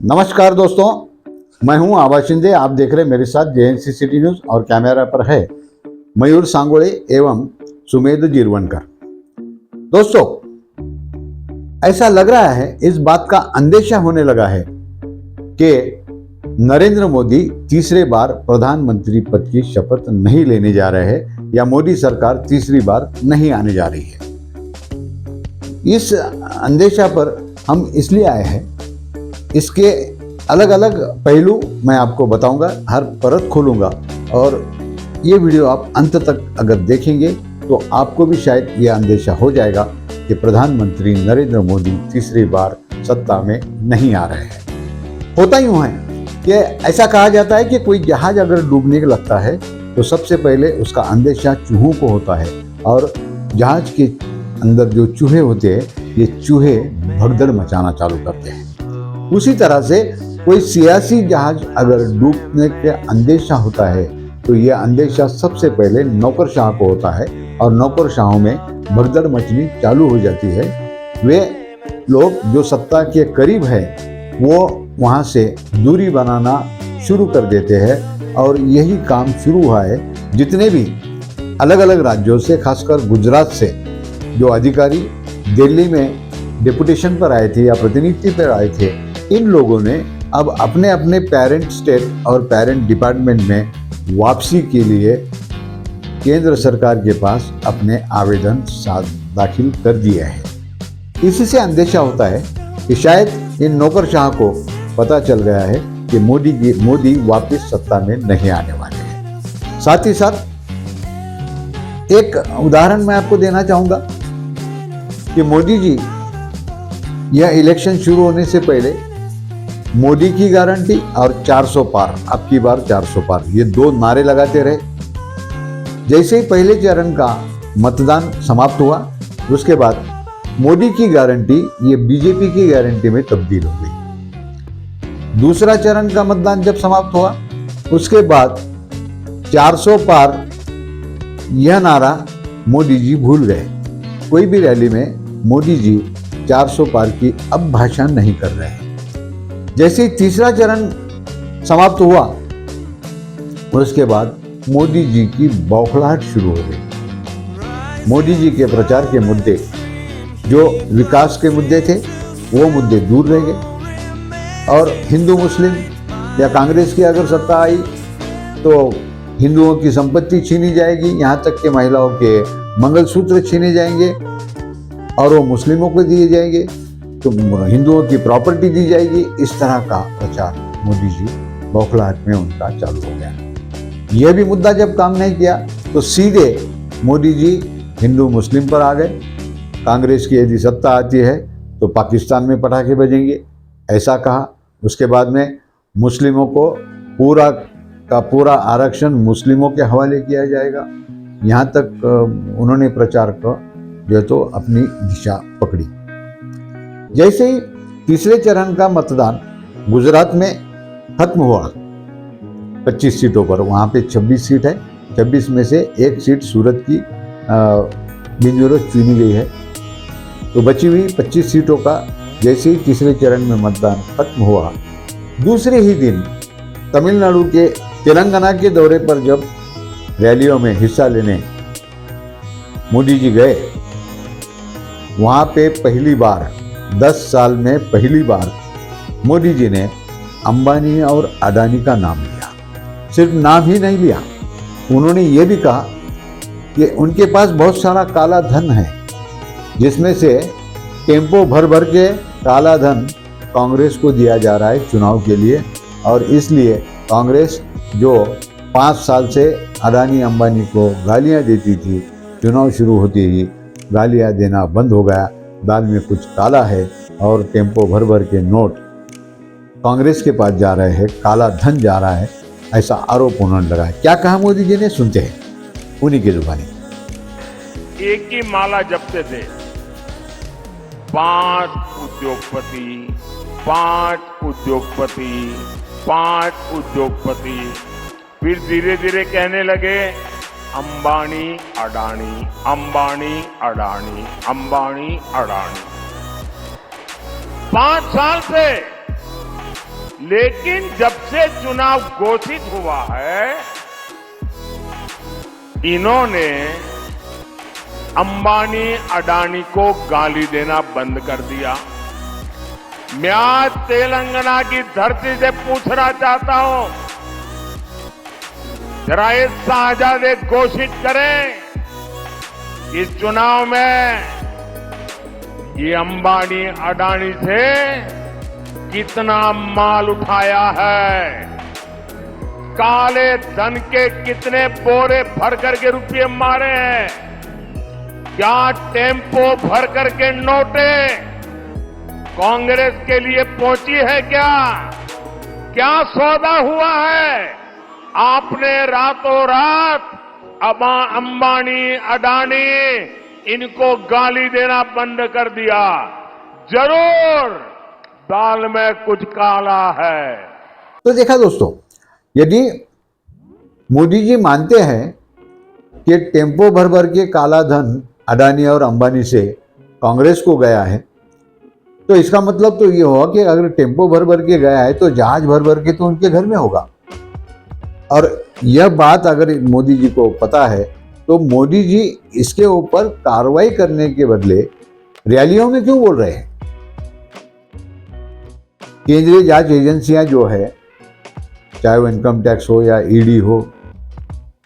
नमस्कार दोस्तों, मैं हूं आभा शिंदे। आप देख रहे हैं मेरे साथ जेएनसी सिटी न्यूज और कैमरा पर है मयूर सांगोळे एवं सुमेध जीरवनकर। दोस्तों, ऐसा लग रहा है, इस बात का अंदेशा होने लगा है कि नरेंद्र मोदी तीसरे बार प्रधानमंत्री पद की शपथ नहीं लेने जा रहे हैं या मोदी सरकार तीसरी बार नहीं आने जा रही है। इस अंदेशा पर हम इसलिए आए हैं, इसके अलग अलग पहलू मैं आपको बताऊंगा, हर परत खोलूंगा और ये वीडियो आप अंत तक अगर देखेंगे तो आपको भी शायद ये अंदेशा हो जाएगा कि प्रधानमंत्री नरेंद्र मोदी तीसरी बार सत्ता में नहीं आ रहे हैं। होता यूं है कि ऐसा कहा जाता है कि कोई जहाज अगर डूबने लगता है तो सबसे पहले उसका अंदेशा चूहों को होता है और जहाज के अंदर जो चूहे होते हैं ये चूहे भगदड़ मचाना चालू करते हैं। उसी तरह से कोई सियासी जहाज अगर डूबने के अंदेशा होता है तो ये अंदेशा सबसे पहले नौकरशाह को होता है और नौकरशाहों में भगदड़ मचनी चालू हो जाती है। वे लोग जो सत्ता के करीब है वो वहाँ से दूरी बनाना शुरू कर देते हैं और यही काम शुरू हुआ है। जितने भी अलग अलग राज्यों से, खासकर गुजरात से जो अधिकारी दिल्ली में डेपुटेशन पर आए थे या प्रतिनिधि पर आए थे, इन लोगों ने अब अपने अपने पेरेंट स्टेट और पेरेंट डिपार्टमेंट में वापसी के लिए केंद्र सरकार के पास अपने आवेदन दाखिल कर दिए हैं। इसी से अंदेशा होता है कि शायद इन नौकरशाह को पता चल गया है कि मोदी वापस सत्ता में नहीं आने वाले हैं। साथ ही साथ एक उदाहरण मैं आपको देना चाहूंगा कि मोदी जी यह इलेक्शन शुरू होने से पहले मोदी की गारंटी और 400 पार, अब की बार 400 पार, ये दो नारे लगाते रहे। जैसे ही पहले चरण का मतदान समाप्त हुआ उसके बाद मोदी की गारंटी ये बीजेपी की गारंटी में तब्दील हो गई। दूसरा चरण का मतदान जब समाप्त हुआ उसके बाद 400 पार यह नारा मोदी जी भूल गए। कोई भी रैली में मोदी जी 400 पार की अब भाषा नहीं कर रहे हैं। जैसे ही तीसरा चरण समाप्त हुआ उसके बाद मोदी जी की बौखलाहट शुरू हो गई। मोदी जी के प्रचार के मुद्दे, जो विकास के मुद्दे थे, वो मुद्दे दूर रह गए और हिंदू मुस्लिम या कांग्रेस की अगर सत्ता आई तो हिंदुओं की संपत्ति छीनी जाएगी, यहाँ तक कि महिलाओं के मंगलसूत्र छीने जाएंगे और वो मुस्लिमों को दिए जाएंगे तो हिंदुओं की प्रॉपर्टी दी जाएगी। इस तरह का प्रचार मोदी जी बौखलाहट में उनका चालू हो गया। यह भी मुद्दा जब काम नहीं किया तो सीधे मोदी जी हिंदू मुस्लिम पर आ गए। कांग्रेस की यदि सत्ता आती है तो पाकिस्तान में पटाखे बजेंगे, ऐसा कहा। उसके बाद में मुस्लिमों को पूरा का पूरा आरक्षण मुस्लिमों के हवाले किया जाएगा। यहाँ तक उन्होंने प्रचार को जो तो अपनी दिशा पकड़ी। जैसे ही तीसरे चरण का मतदान गुजरात में खत्म हुआ 25 सीटों पर, वहाँ पे 26 सीट है, 26 में से एक सीट सूरत की बिनजोरस चुनी गई है, तो बची हुई 25 सीटों का जैसे ही तीसरे चरण में मतदान खत्म हुआ दूसरे ही दिन तमिलनाडु के तेलंगाना के दौरे पर जब रैलियों में हिस्सा लेने मोदी जी गए, वहाँ पे पहली बार 10 साल में पहली बार मोदी जी ने अंबानी और अडानी का नाम लिया। सिर्फ नाम ही नहीं लिया, उन्होंने ये भी कहा कि उनके पास बहुत सारा काला धन है, जिसमें से टेम्पो भर भर के काला धन कांग्रेस को दिया जा रहा है चुनाव के लिए और इसलिए कांग्रेस जो 5 साल से अडानी अंबानी को गालियां देती थी, चुनाव शुरू होते ही गालियां देना बंद हो गया। दाल में कुछ काला है और टेम्पो भर भर के नोट कांग्रेस के पास जा रहे हैं, काला धन जा रहा है, ऐसा आरोप उन्होंने लगाया। क्या कहा मोदी जी ने, सुनते हैं उन्हीं की जुबानी। एक ही माला जपते थे, 5 उद्योगपति, 5 उद्योगपति, 5 उद्योगपति। फिर धीरे धीरे कहने लगे अंबानी अडानी, अंबानी अडानी, अंबानी अडानी। 5 साल से लेकिन जब से चुनाव घोषित हुआ है, इन्होंने अंबानी अडानी को गाली देना बंद कर दिया। मैं आज तेलंगाना की धरती से पूछना चाहता हूं, जरा ये शाहजादे घोषित करें, इस चुनाव में ये अंबानी अडानी से कितना माल उठाया है, काले धन के कितने बोरे भर करके रुपये मारे हैं, क्या टेम्पो भर करके नोटे कांग्रेस के लिए पहुंची है, क्या सौदा हुआ है। आपने रातों रात अंबानी अडानी इनको गाली देना बंद कर दिया। जरूर दाल में कुछ काला है। तो देखा दोस्तों, यदि मोदी जी मानते हैं कि टेम्पो भर भर के काला धन अडानी और अंबानी से कांग्रेस को गया है, तो इसका मतलब तो ये हुआ कि अगर टेम्पो भर भर के गया है तो जहाज भर भर के तो उनके घर में होगा। और यह बात अगर मोदी जी को पता है तो मोदी जी इसके ऊपर कार्रवाई करने के बदले रैलियों में क्यों बोल रहे हैं। केंद्रीय जांच एजेंसियां जो है, चाहे वो इनकम टैक्स हो या ईडी हो,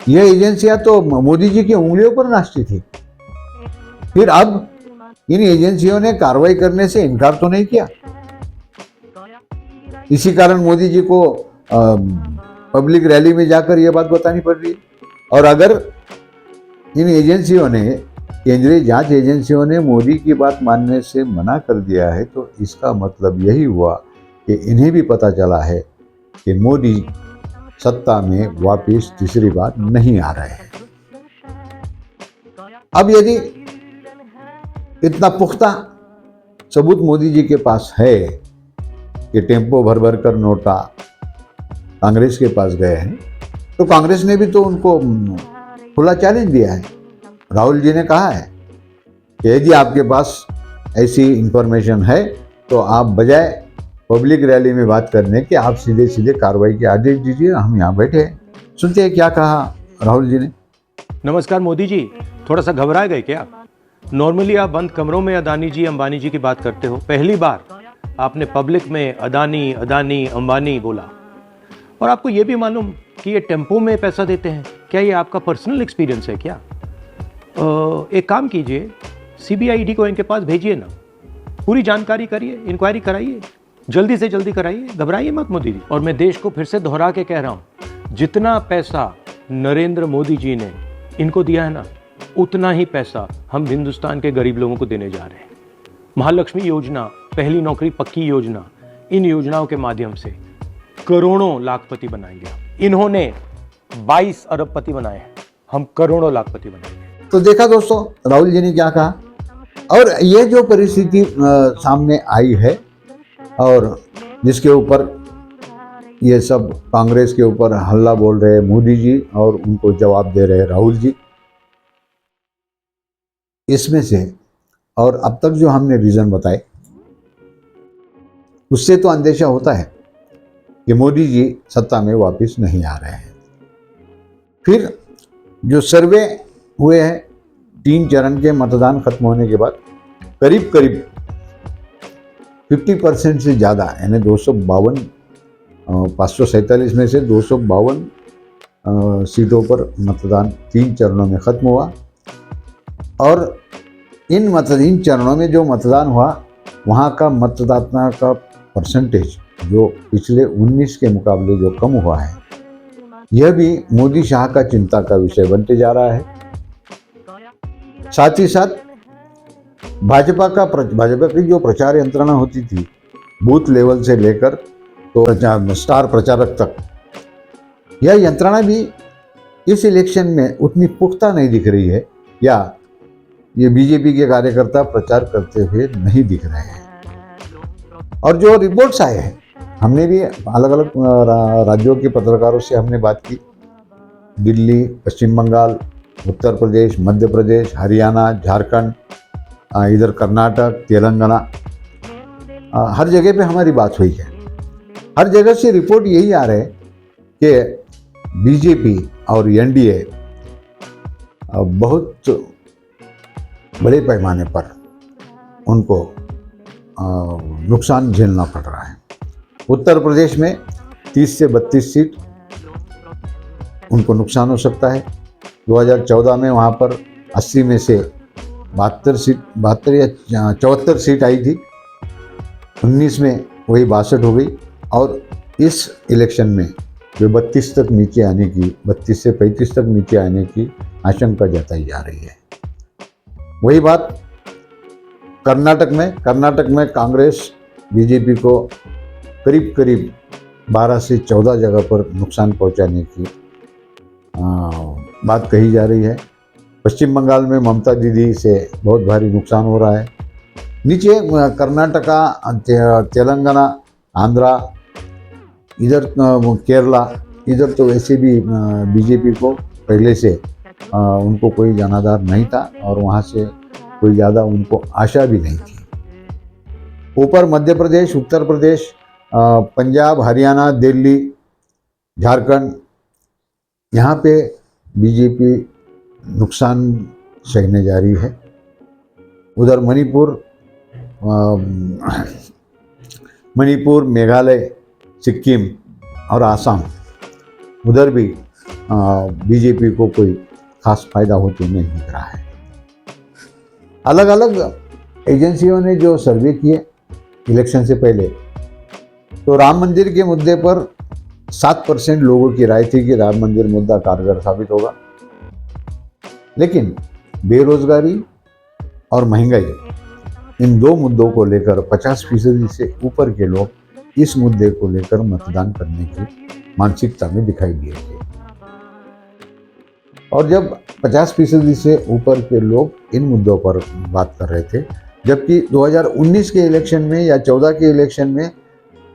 यह एजेंसियां तो मोदी जी की उंगलियों पर नाचती थी। फिर अब इन एजेंसियों ने कार्रवाई करने से इनकार तो नहीं किया। इसी कारण मोदी जी को पब्लिक रैली में जाकर यह बात बतानी पड़ रही है। और अगर इन एजेंसियों ने, केंद्रीय जांच एजेंसियों ने मोदी की बात मानने से मना कर दिया है, तो इसका मतलब यही हुआ कि इन्हें भी पता चला है कि मोदी सत्ता में वापस तीसरी बार नहीं आ रहे हैं। अब यदि इतना पुख्ता सबूत मोदी जी के पास है कि टेम्पो भर भर कर नोटा कांग्रेस के पास गए हैं, तो कांग्रेस ने भी तो उनको खुला चैलेंज दिया है। राहुल जी ने कहा है कि यदि आपके पास ऐसी इंफॉर्मेशन है तो आप बजाय पब्लिक रैली में बात करने के आप सीधे सीधे कार्रवाई के आदेश दीजिए, हम यहाँ बैठे हैं। सुनते हैं क्या कहा राहुल जी ने। नमस्कार मोदी जी, थोड़ा सा घबरा गए क्या? नॉर्मली आप बंद कमरों में अदानी जी अंबानी जी की बात करते हो, पहली बार आपने पब्लिक में अदानी अदानी अंबानी बोला। और आपको ये भी मालूम कि ये टेम्पो में पैसा देते हैं, क्या ये आपका पर्सनल एक्सपीरियंस है क्या? एक काम कीजिए, सीबीआईडी को इनके पास भेजिए ना, पूरी जानकारी करिए, इंक्वायरी कराइए, जल्दी से जल्दी कराइए, घबराइए मत मोदी जी। और मैं देश को फिर से दोहरा के कह रहा हूँ, जितना पैसा नरेंद्र मोदी जी ने इनको दिया है ना, उतना ही पैसा हम हिंदुस्तान के गरीब लोगों को देने जा रहे हैं। महालक्ष्मी योजना, पहली नौकरी पक्की योजना, इन योजनाओं के माध्यम से करोड़ों लाखपति बनाएंगे। इन्होंने 22 अरबपति बनाए हैं, हम करोड़ों लाखपति बनाएंगे। तो देखा दोस्तों राहुल जी ने क्या कहा। और ये जो परिस्थिति सामने आई है और जिसके ऊपर ये सब कांग्रेस के ऊपर हल्ला बोल रहे हैं मोदी जी और उनको जवाब दे रहे हैं राहुल जी, इसमें से और अब तक जो हमने रीजन बताए उससे तो अंदेशा होता है कि मोदी जी सत्ता में वापस नहीं आ रहे हैं। फिर जो सर्वे हुए हैं 3 चरण के मतदान खत्म होने के बाद करीब करीब 50% से ज़्यादा, यानी 252 547 में से 252 सीटों पर मतदान 3 चरणों में खत्म हुआ। और इन चरणों में जो मतदान हुआ वहाँ का मतदाता का परसेंटेज जो पिछले 19 के मुकाबले जो कम हुआ है, यह भी मोदी शाह का चिंता का विषय बनते जा रहा है। साथ ही साथ भाजपा की जो प्रचार यंत्रणा होती थी बूथ लेवल से लेकर तो स्टार प्रचारक तक, यह यंत्रणा भी इस इलेक्शन में उतनी पुख्ता नहीं दिख रही है, या ये बीजेपी के कार्यकर्ता प्रचार करते हुए नहीं दिख रहे हैं। और जो रिपोर्ट्स आए हैं, हमने भी अलग अलग राज्यों के पत्रकारों से हमने बात की, दिल्ली, पश्चिम बंगाल, उत्तर प्रदेश, मध्य प्रदेश, हरियाणा, झारखंड, इधर कर्नाटक, तेलंगाना, हर जगह पे हमारी बात हुई है। हर जगह से रिपोर्ट यही आ रहा है कि बीजेपी और एनडीए बहुत बड़े पैमाने पर उनको नुकसान झेलना पड़ रहा है। उत्तर प्रदेश में 30 से 32 सीट उनको नुकसान हो सकता है। 2014 में वहाँ पर 80 में से 72 या 74 सीट आई थी, 19 में वही 62 हो गई और इस इलेक्शन में वे 32 तक नीचे आने की 32 से 35 तक नीचे आने की आशंका जताई जा रही है। वही बात कर्नाटक में कांग्रेस बीजेपी को करीब करीब 12 से 14 जगह पर नुकसान पहुंचाने की बात कही जा रही है। पश्चिम बंगाल में ममता दीदी से बहुत भारी नुकसान हो रहा है। नीचे कर्नाटका, तेलंगाना, आंध्रा, इधर केरला, इधर तो वैसे भी बीजेपी को पहले से उनको कोई जनाधार नहीं था और वहाँ से कोई ज़्यादा उनको आशा भी नहीं थी। ऊपर मध्य प्रदेश, उत्तर प्रदेश, पंजाब, हरियाणा, दिल्ली, झारखंड, यहाँ पे बीजेपी नुकसान सहने जा रही है। उधर मणिपुर, मेघालय, सिक्किम और आसाम, उधर भी बीजेपी को कोई खास फायदा होते नहीं दिख रहा है। अलग अलग एजेंसियों ने जो सर्वे किए इलेक्शन से पहले, तो राम मंदिर के मुद्दे पर 7% लोगों की राय थी कि राम मंदिर मुद्दा कारगर साबित होगा, लेकिन बेरोजगारी और महंगाई, इन दो मुद्दों को लेकर 50% से ऊपर के लोग इस मुद्दे को लेकर मतदान करने की मानसिकता में दिखाई दिए थे। और जब 50% से ऊपर के लोग इन मुद्दों पर बात कर रहे थे, जबकि 2019 के इलेक्शन में या 14 के इलेक्शन में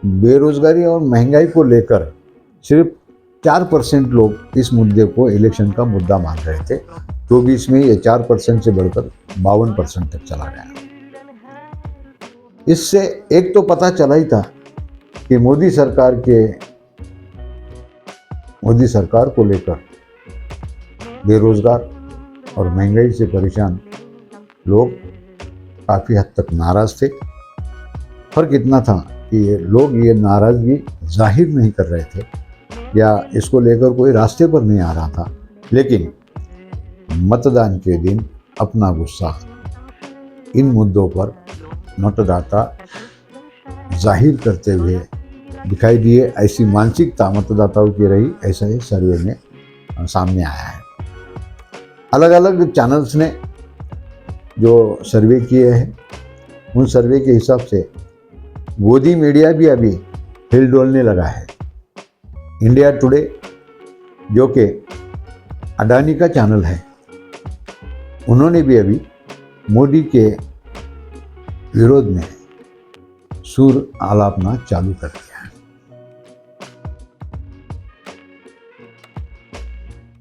बेरोजगारी और महंगाई को लेकर सिर्फ 4% लोग इस मुद्दे को इलेक्शन का मुद्दा मान रहे थे। 24 में ये 4% से बढ़कर 52% तक चला गया। इससे एक तो पता चला ही था कि मोदी सरकार को लेकर बेरोजगार और महंगाई से परेशान लोग काफ़ी हद तक नाराज थे। फर्क इतना था कि लोग ये नाराज़गी जाहिर नहीं कर रहे थे या इसको लेकर कोई रास्ते पर नहीं आ रहा था, लेकिन मतदान के दिन अपना गुस्सा इन मुद्दों पर मतदाता जाहिर करते हुए दिखाई दिए। ऐसी मानसिकता मतदाताओं की रही, ऐसा ही सर्वे में सामने आया है। अलग अलग चैनल्स ने जो सर्वे किए हैं, उन सर्वे के हिसाब से गोदी मीडिया भी अभी हिल डोलने लगा है। इंडिया टुडे, जो कि अडानी का चैनल है, उन्होंने भी अभी मोदी के विरोध में सुर आलापना चालू कर दिया है।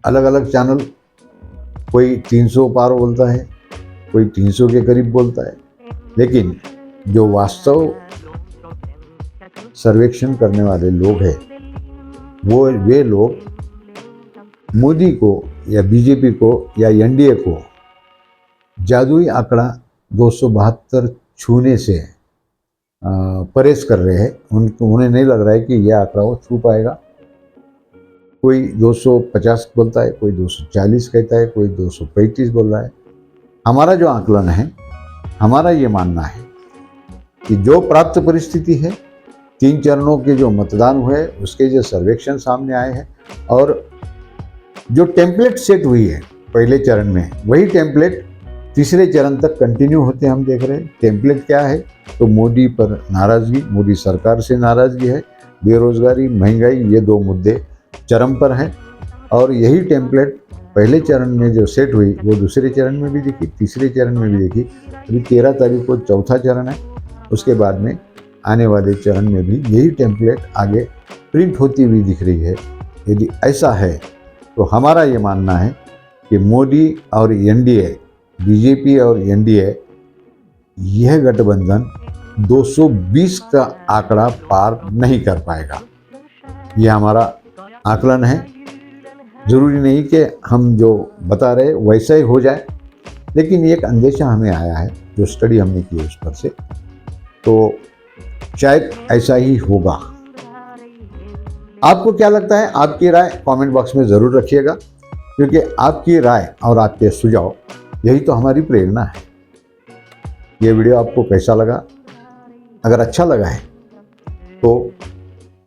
अलग अलग चैनल, कोई 300 पार बोलता है, कोई 300 के करीब बोलता है, लेकिन जो वास्तव सर्वेक्षण करने वाले लोग हैं, वे लोग मोदी को या बीजेपी को या एनडीए को जादुई आंकड़ा 272 छूने से परहेज कर रहे हैं। उन्हें नहीं लग रहा है कि यह आंकड़ा वो छू पाएगा। कोई 250 बोलता है, कोई 240 कहता है, कोई 235 बोल रहा है। हमारा जो आकलन है, हमारा ये मानना है कि जो प्राप्त परिस्थिति है, 3 चरणों के जो मतदान हुए, उसके जो सर्वेक्षण सामने आए हैं और जो टेम्पलेट सेट हुई है पहले चरण में, वही टेम्पलेट तीसरे चरण तक कंटिन्यू होते हम देख रहे हैं। टेम्पलेट क्या है? तो मोदी पर नाराज़गी, मोदी सरकार से नाराज़गी है। बेरोजगारी, महंगाई, ये 2 मुद्दे चरम पर हैं और यही टेम्पलेट पहले चरण में जो सेट हुई, वो दूसरे चरण में भी दिखी, तीसरे चरण में भी दिखी। अभी 13 तारीख को चौथा चरण है, उसके बाद में आने वाले चरण में भी यही टेम्पलेट आगे प्रिंट होती हुई दिख रही है। यदि ऐसा है तो हमारा ये मानना है कि मोदी और एनडीए, बीजेपी और एनडीए, यह गठबंधन 220 का आंकड़ा पार नहीं कर पाएगा। ये हमारा आकलन है। ज़रूरी नहीं कि हम जो बता रहे वैसा ही हो जाए, लेकिन एक अंदेशा हमें आया है जो स्टडी हमने की उस पर से, तो शायद ऐसा ही होगा। आपको क्या लगता है? आपकी राय कमेंट बॉक्स में ज़रूर रखिएगा, क्योंकि आपकी राय और आपके सुझाव यही तो हमारी प्रेरणा है। ये वीडियो आपको कैसा लगा? अगर अच्छा लगा है तो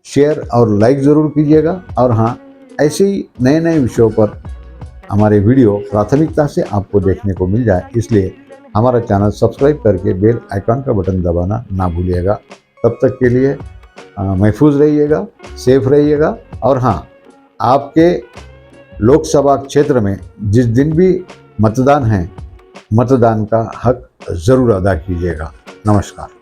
शेयर और लाइक ज़रूर कीजिएगा। और हाँ, ऐसे ही नए नए विषयों पर हमारे वीडियो प्राथमिकता से आपको देखने को मिल जाए, इसलिए हमारा चैनल सब्सक्राइब करके बेल आइकॉन का बटन दबाना ना भूलिएगा। तब तक के लिए महफूज रहिएगा, सेफ रहिएगा। और हाँ, आपके लोकसभा क्षेत्र में जिस दिन भी मतदान है, मतदान का हक ज़रूर अदा कीजिएगा। नमस्कार।